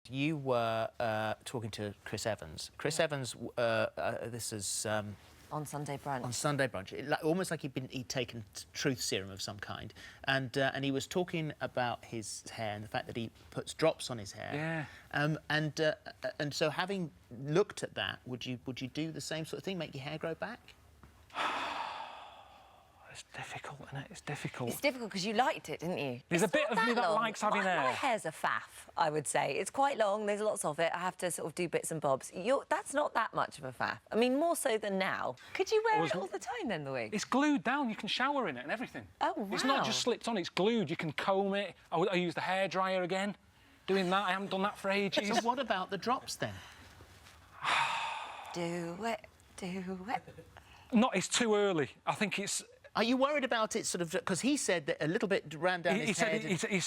You were talking to Chris Evans. Chris Evans, this is... on Sunday brunch. On Sunday brunch. Almost like he'd taken truth serum of some kind. And he was talking about his hair and the fact that he puts drops on his hair. Yeah. And so having looked at that, would you do the same sort of thing, make your hair grow back? It's difficult, isn't it? It's difficult. It's difficult because you liked it, didn't you? There's a bit of me that likes having hair. My hair's a faff, I would say. It's quite long, there's lots of it. I have to sort of do bits and bobs. That's not that much of a faff. I mean, more so than now. Could you wear it all the time then, the wig? It's glued down. You can shower in it and everything. Oh, wow. It's not just slipped on, it's glued. You can comb it. I use the hairdryer again. Doing that, I haven't done that for ages. So what about the drops, then? Do it, do it. It's too early. I think it's... Are you worried about it, sort of, because he said that a little bit ran down his head? He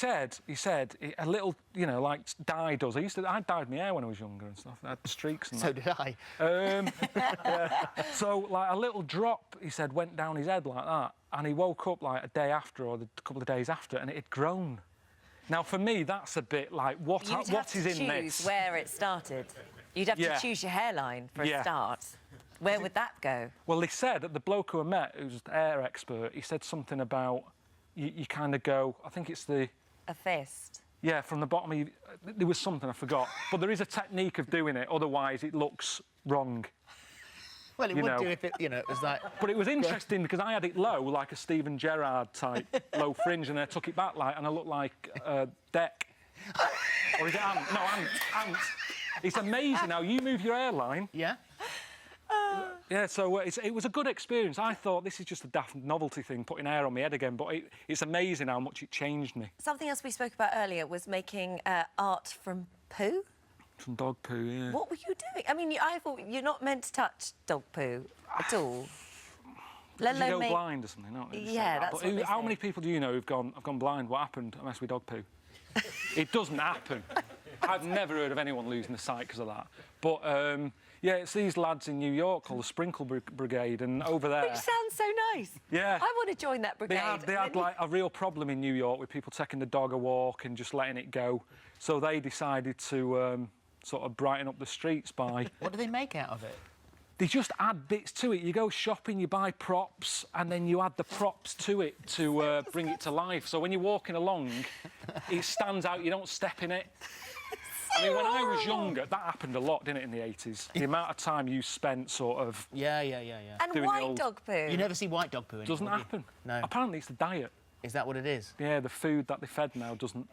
said a little, you know, like dye does. I dyed my hair when I was younger and stuff. I had streaks and so did I. Yeah. So, like, a little drop, he said, went down his head like that, and he woke up, like, a day after or a couple of days after, and it had grown. Now, for me, that's a bit like, what is in this? You'd have to choose where it started. You'd have to choose your hairline for a start. Where would that go? Well, they said that the bloke who I met, who's an hair expert, he said something about you kind of go... I think it's the... A fist. Yeah, from the bottom of... There was something, I forgot. But there is a technique of doing it, otherwise it looks wrong. Well, it would do if it, you know, it was like... But it was interesting because I had it low, like a Stephen Gerrard type, low fringe, and I took it back, like, and I looked like Deck. Or is it Ant? No, Ant. It's amazing how you move your hairline. Yeah? Yeah, so it was a good experience. I thought this is just a daft novelty thing, putting hair on my head again, but it's amazing how much it changed me. Something else we spoke about earlier was making art from poo. From dog poo, yeah. What were you doing? I mean, I thought you're not meant to touch dog poo at all. Let alone go blind or something, not yeah, that's what how many people do you know who've gone blind? What happened? I messed with dog poo. It doesn't happen. I've never heard of anyone losing the sight because of that. But, yeah, it's these lads in New York called the Sprinkle Brigade, and over there... Which sounds so nice. Yeah. I want to join that brigade. They had like, a real problem in New York with people taking the dog a walk and just letting it go. So they decided to sort of brighten up the streets by... What do they make out of it? They just add bits to it. You go shopping, you buy props, and then you add the props to it to bring it to life. So when you're walking along, it stands out, you don't step in it. I mean, when I was younger, that happened a lot, didn't it, in the 80s? The amount of time you spent sort of... Yeah. And white dog poo? You never see white dog poo anymore. Doesn't happen. No. Apparently it's the diet. Is that what it is? Yeah, the food that they fed now doesn't...